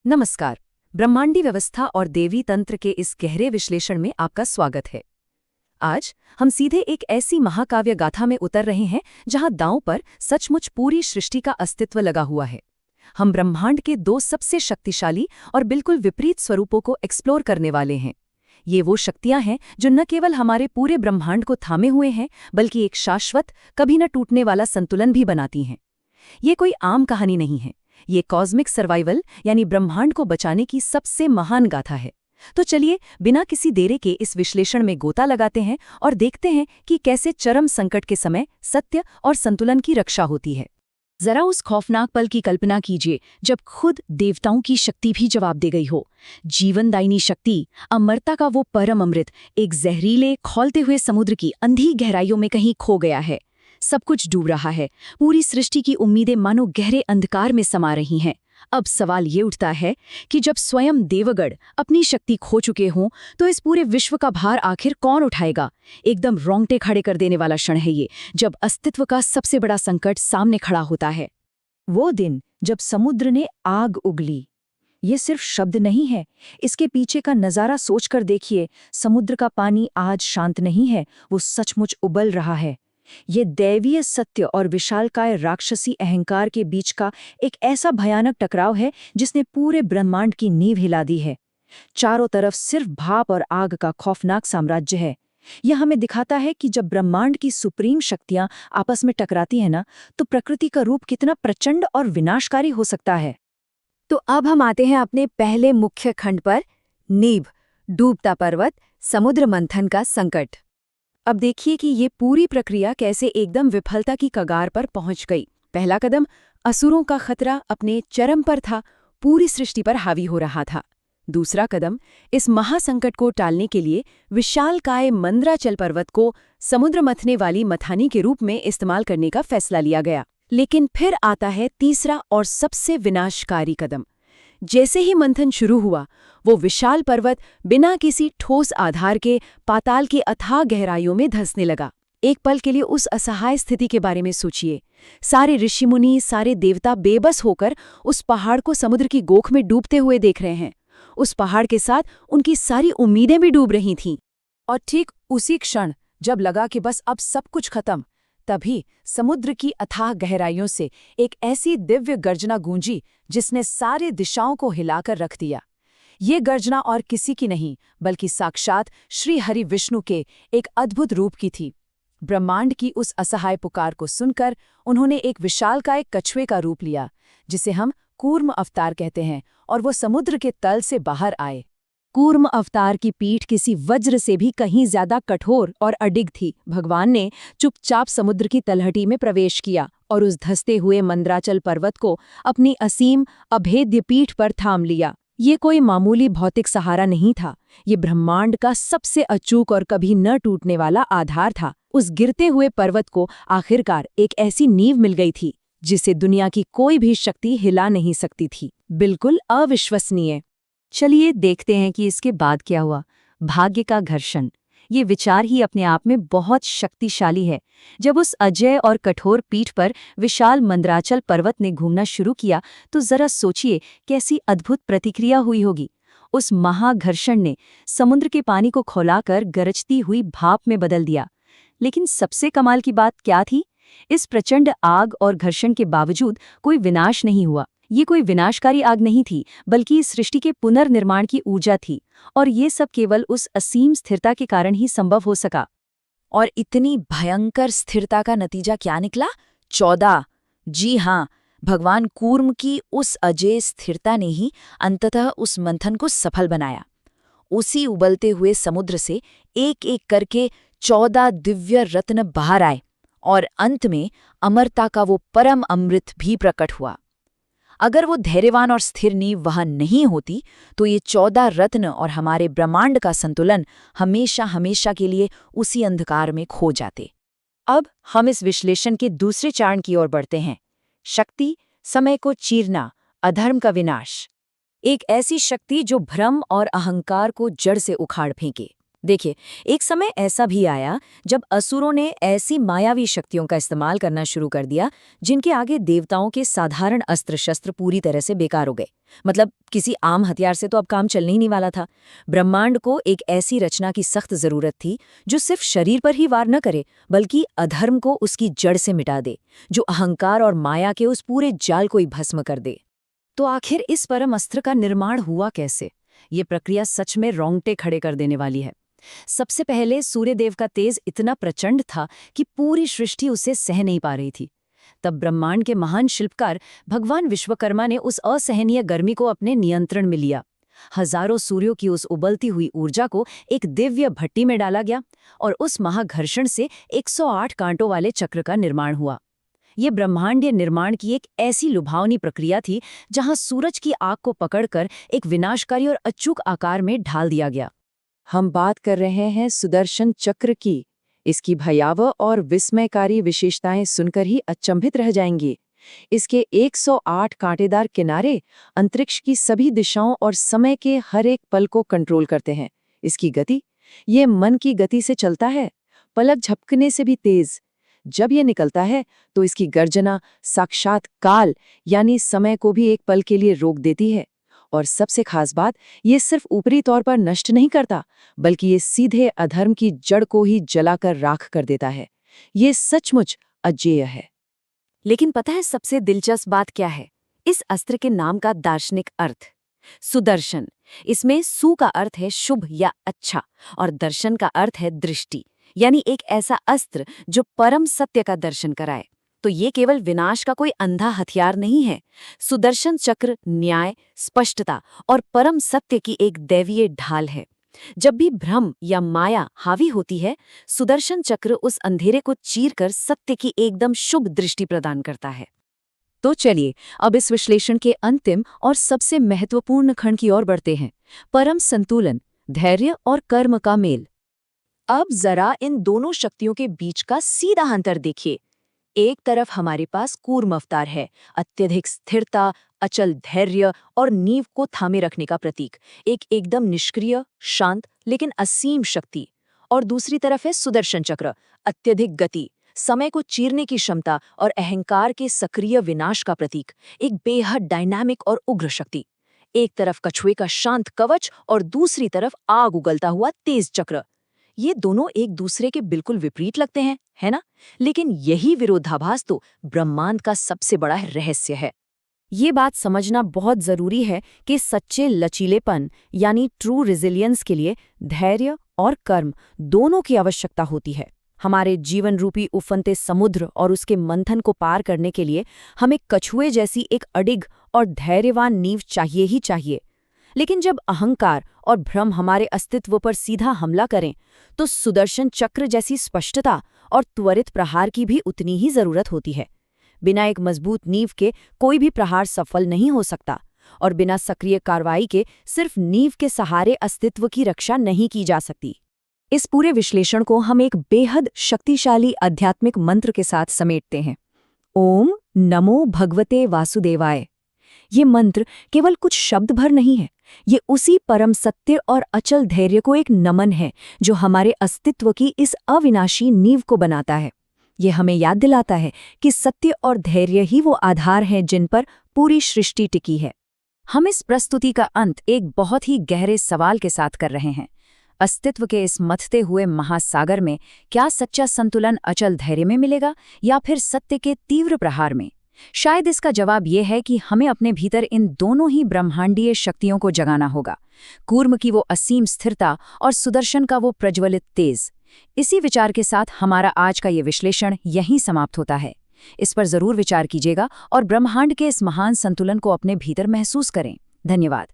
नमस्कार। ब्रह्मांडी व्यवस्था और देवी तंत्र के इस गहरे विश्लेषण में आपका स्वागत है। आज हम सीधे एक ऐसी महाकाव्य गाथा में उतर रहे हैं जहां दांव पर सचमुच पूरी सृष्टि का अस्तित्व लगा हुआ है। हम ब्रह्मांड के दो सबसे शक्तिशाली और बिल्कुल विपरीत स्वरूपों को एक्सप्लोर करने वाले हैं। ये वो शक्तियां हैं जो न केवल हमारे पूरे ब्रह्मांड को थामे हुए हैं, बल्कि एक शाश्वत, कभी न टूटने वाला संतुलन भी बनाती हैं। ये कोई आम कहानी नहीं है, ये कॉस्मिक सर्वाइवल यानी ब्रह्मांड को बचाने की सबसे महान गाथा है। तो चलिए बिना किसी देरी के इस विश्लेषण में गोता लगाते हैं और देखते हैं कि कैसे चरम संकट के समय सत्य और संतुलन की रक्षा होती है। जरा उस खौफनाक पल की कल्पना कीजिए जब खुद देवताओं की शक्ति भी जवाब दे गई हो। जीवनदायिनी शक्ति, अमरता का वो परम अमृत एक जहरीले खौलते हुए समुद्र की अंधी गहराइयों में कहीं खो गया है। सब कुछ डूब रहा है, पूरी सृष्टि की उम्मीदें मानो गहरे अंधकार में समा रही हैं। अब सवाल ये उठता है कि जब स्वयं देवगढ़ अपनी शक्ति खो चुके हों तो इस पूरे विश्व का भार आखिर कौन उठाएगा। एकदम रोंगटे खड़े कर देने वाला क्षण है ये, जब अस्तित्व का सबसे बड़ा संकट सामने खड़ा होता है। वो दिन जब समुद्र ने आग उगली। ये सिर्फ शब्द नहीं है, इसके पीछे का नज़ारा सोचकर देखिए। समुद्र का पानी आज शांत नहीं है, वो सचमुच उबल रहा है। ये दैवीय सत्य और विशालकाय राक्षसी अहंकार के बीच का एक ऐसा भयानक टकराव है जिसने पूरे ब्रह्मांड की नींव हिला दी है। चारों तरफ सिर्फ भाप और आग का खौफनाक साम्राज्य है। यह हमें दिखाता है कि जब ब्रह्मांड की सुप्रीम शक्तियां आपस में टकराती हैं ना, तो प्रकृति का रूप कितना प्रचंड और विनाशकारी हो सकता है। तो अब हम आते हैं अपने पहले मुख्य खंड पर, नींव, डूबता पर्वत, समुद्र मंथन का संकट। अब देखिए कि ये पूरी प्रक्रिया कैसे एकदम विफलता की कगार पर पहुंच गई। पहला कदम, असुरों का खतरा अपने चरम पर था, पूरी सृष्टि पर हावी हो रहा था। दूसरा कदम, इस महासंकट को टालने के लिए विशालकाय मंदराचल पर्वत को समुद्र मथने वाली मथानी के रूप में इस्तेमाल करने का फैसला लिया गया। लेकिन फिर आता है तीसरा और सबसे विनाशकारी कदम। जैसे ही मंथन शुरू हुआ, वो विशाल पर्वत बिना किसी ठोस आधार के पाताल की अथाह गहराइयों में धंसने लगा। एक पल के लिए उस असहाय स्थिति के बारे में सोचिए। सारे ऋषि मुनि, सारे देवता बेबस होकर उस पहाड़ को समुद्र की गोख में डूबते हुए देख रहे हैं। उस पहाड़ के साथ उनकी सारी उम्मीदें भी डूब रही थीं। और ठीक उसी क्षण जब लगा कि बस अब सब कुछ खत्म, तभी समुद्र की अथाह गहराइयों से एक ऐसी दिव्य गर्जना गूंजी जिसने सारे दिशाओं को हिलाकर रख दिया। ये गर्जना और किसी की नहीं, बल्कि साक्षात श्री हरि विष्णु के एक अद्भुत रूप की थी। ब्रह्मांड की उस असहाय पुकार को सुनकर उन्होंने एक विशालकाय कछुए का रूप लिया, जिसे हम कूर्म अवतार कहते हैं, और वो समुद्र के तल से बाहर आए। कूर्म अवतार की पीठ किसी वज्र से भी कहीं ज्यादा कठोर और अडिग थी। भगवान ने चुपचाप समुद्र की तलहटी में प्रवेश किया और उस धंसते हुए मंदराचल पर्वत को अपनी असीम अभेद्य पीठ पर थाम लिया। ये कोई मामूली भौतिक सहारा नहीं था, ये ब्रह्मांड का सबसे अचूक और कभी न टूटने वाला आधार था। उस गिरते हुए पर्वत को आखिरकार एक ऐसी नींव मिल गई थी जिसे दुनिया की कोई भी शक्ति हिला नहीं सकती थी। बिल्कुल अविश्वसनीय। चलिए देखते हैं कि इसके बाद क्या हुआ। भाग्य का घर्षण, ये विचार ही अपने आप में बहुत शक्तिशाली है। जब उस अजय और कठोर पीठ पर विशाल मंदराचल पर्वत ने घूमना शुरू किया, तो जरा सोचिए कैसी अद्भुत प्रतिक्रिया हुई होगी। उस महाघर्षण ने समुद्र के पानी को खौलाकर गरजती हुई भाप में बदल दिया। लेकिन सबसे कमाल की बात क्या थी? इस प्रचंड आग और घर्षण के बावजूद कोई विनाश नहीं हुआ। ये कोई विनाशकारी आग नहीं थी, बल्कि इस सृष्टि के पुनर्निर्माण की ऊर्जा थी। और ये सब केवल उस असीम स्थिरता के कारण ही संभव हो सका। और इतनी भयंकर स्थिरता का नतीजा क्या निकला? 14। जी हाँ, भगवान कूर्म की उस अजेय स्थिरता ने ही अंततः उस मंथन को सफल बनाया। उसी उबलते हुए समुद्र से एक एक करके 14 दिव्य रत्न बाहर आए, और अंत में अमरता का वो परम अमृत भी प्रकट हुआ। अगर वो धैर्यवान और स्थिर नींव वहां नहीं होती, तो ये 14 रत्न और हमारे ब्रह्मांड का संतुलन हमेशा हमेशा के लिए उसी अंधकार में खो जाते। अब हम इस विश्लेषण के दूसरे चरण की ओर बढ़ते हैं। शक्ति, समय को चीरना, अधर्म का विनाश। एक ऐसी शक्ति जो भ्रम और अहंकार को जड़ से उखाड़ फेंके। देखिए, एक समय ऐसा भी आया जब असुरों ने ऐसी मायावी शक्तियों का इस्तेमाल करना शुरू कर दिया जिनके आगे देवताओं के साधारण अस्त्र शस्त्र पूरी तरह से बेकार हो गए। मतलब किसी आम हथियार से तो अब काम चलने ही नहीं वाला था। ब्रह्मांड को एक ऐसी रचना की सख्त जरूरत थी जो सिर्फ शरीर पर ही वार न करे, बल्कि अधर्म को उसकी जड़ से मिटा दे, जो अहंकार और माया के उस पूरे जाल को ही भस्म कर दे। तो आखिर इस परम अस्त्र का निर्माण हुआ कैसे? ये प्रक्रिया सच में रोंगटे खड़े कर देने वाली है। सबसे पहले सूर्यदेव का तेज इतना प्रचंड था कि पूरी सृष्टि उसे सह नहीं पा रही थी। तब ब्रह्मांड के महान शिल्पकार भगवान विश्वकर्मा ने उस असहनीय गर्मी को अपने नियंत्रण में लिया। हजारों सूर्यों की उस उबलती हुई ऊर्जा को एक दिव्य भट्टी में डाला गया और उस महाघर्षण से 108 कांटों वाले चक्र का निर्माण हुआ। ये ब्रह्मांडीय निर्माण की एक ऐसी लुभावनी प्रक्रिया थी जहां सूरज की आग को पकड़कर एक विनाशकारी और अचूक आकार में ढाल दिया गया। हम बात कर रहे हैं सुदर्शन चक्र की। इसकी भयावह और विस्मयकारी विशेषताएं सुनकर ही अचंभित रह जाएंगी। इसके 108 कांटेदार किनारे अंतरिक्ष की सभी दिशाओं और समय के हर एक पल को कंट्रोल करते हैं। इसकी गति, ये मन की गति से चलता है, पलक झपकने से भी तेज। जब ये निकलता है तो इसकी गर्जना साक्षात काल यानी समय को भी एक पल के लिए रोक देती है। और सबसे खास बात, ये सिर्फ ऊपरी तौर पर नष्ट नहीं करता, बल्कि ये सीधे अधर्म की जड़ को ही जलाकर राख कर देता है। ये सचमुच अजेय है। लेकिन पता है सबसे दिलचस्प बात क्या है? इस अस्त्र के नाम का दार्शनिक अर्थ, सुदर्शन। इसमें सु का अर्थ है शुभ या अच्छा, और दर्शन का अर्थ है दृष्टि, यानी एक ऐसा अस्त्र जो परम सत्य का दर्शन कराए। तो ये केवल विनाश का कोई अंधा हथियार नहीं है। सुदर्शन चक्र न्याय, स्पष्टता और परम सत्य की एक दैवीय ढाल है। जब भी भ्रम या माया हावी होती है, सुदर्शन चक्र उस अंधेरे को चीरकर सत्य की एकदम शुभ दृष्टि प्रदान करता है। तो चलिए अब इस विश्लेषण के अंतिम और सबसे महत्वपूर्ण खंड की ओर बढ़ते हैं, परम संतुलन, धैर्य और कर्म का मेल। अब जरा इन दोनों शक्तियों के बीच का सीधा अंतर देखिए। एक तरफ हमारे पास कूर्म अवतार है, अत्यधिक स्थिरता, अचल धैर्य और नींव को थामे रखने का प्रतीक, एक एकदम निष्क्रिय, शांत लेकिन असीम शक्ति। और दूसरी तरफ है सुदर्शन चक्र, अत्यधिक गति, समय को चीरने की क्षमता और अहंकार के सक्रिय विनाश का प्रतीक, एक बेहद डायनामिक और उग्र शक्ति। एक तरफ कछुए का शांत कवच और दूसरी तरफ आग उगलता हुआ तेज चक्र। ये दोनों एक दूसरे के बिल्कुल विपरीत लगते हैं, है ना? लेकिन यही विरोधाभास तो ब्रह्मांड का सबसे बड़ा रहस्य है। ये बात समझना बहुत जरूरी है कि सच्चे लचीलेपन यानी ट्रू रेजिलियंस के लिए धैर्य और कर्म दोनों की आवश्यकता होती है। हमारे जीवन रूपी उफनते समुद्र और उसके मंथन को पार करने के लिए हमें कछुए जैसी एक अडिग और धैर्यवान नींव चाहिए ही चाहिए। लेकिन जब अहंकार और भ्रम हमारे अस्तित्व पर सीधा हमला करें, तो सुदर्शन चक्र जैसी स्पष्टता और त्वरित प्रहार की भी उतनी ही जरूरत होती है। बिना एक मजबूत नींव के कोई भी प्रहार सफल नहीं हो सकता, और बिना सक्रिय कार्रवाई के सिर्फ नींव के सहारे अस्तित्व की रक्षा नहीं की जा सकती। इस पूरे विश्लेषण को हम एक बेहद शक्तिशाली आध्यात्मिक मंत्र के साथ समेटते हैं। ओम नमो भगवते वासुदेवाय। ये मंत्र केवल कुछ शब्द भर नहीं है, ये उसी परम सत्य और अचल धैर्य को एक नमन है जो हमारे अस्तित्व की इस अविनाशी नींव को बनाता है। ये हमें याद दिलाता है कि सत्य और धैर्य ही वो आधार हैं जिन पर पूरी सृष्टि टिकी है। हम इस प्रस्तुति का अंत एक बहुत ही गहरे सवाल के साथ कर रहे हैं। अस्तित्व के इस मथते हुए महासागर में क्या सच्चा संतुलन अचल धैर्य में मिलेगा या फिर सत्य के तीव्र प्रहार में? शायद इसका जवाब यह है कि हमें अपने भीतर इन दोनों ही ब्रह्मांडीय शक्तियों को जगाना होगा, कूर्म की वो असीम स्थिरता और सुदर्शन का वो प्रज्वलित तेज। इसी विचार के साथ हमारा आज का ये विश्लेषण यहीं समाप्त होता है। इस पर जरूर विचार कीजिएगा और ब्रह्मांड के इस महान संतुलन को अपने भीतर महसूस करें। धन्यवाद।